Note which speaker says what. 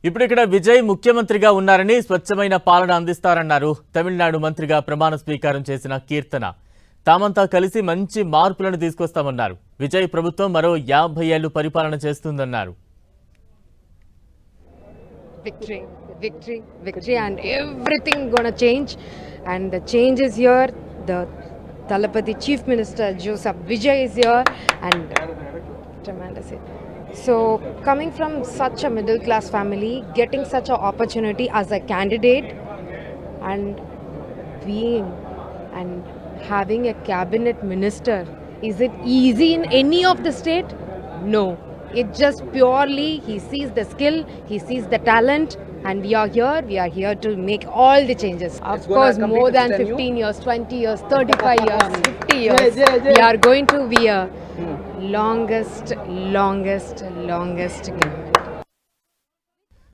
Speaker 1: ఇప్పుడు ఇక్కడ విజయ్ ముఖ్యమంత్రిగా ఉన్నారని స్వచ్ఛమైన పాలన అందిస్తారన్నారు తమిళనాడు మంత్రిగా ప్రమాణ స్వీకారం చేసిన కీర్తన. తామంతా కలిసి మంచి మార్పులను తీసుకొస్తామన్నారు. విజయ్ ప్రభుత్వం మరో 50 ఏళ్లు పరిపాలన చేస్తుందన్నారు.
Speaker 2: Victory, victory, victory, and everything gonna change, and the change is here. The Talapati Chief Minister Joseph Vijay is here, and tremendous. So coming from such a middle class family, getting such an opportunity as a candidate, and being and having a cabinet minister, is it easy in any of the state? No. It's just purely he sees the skill, he sees the talent, and we are here to make all the changes. Of course, more than 15 years, 20 years, 35 years, 50 years. We are going to be a longest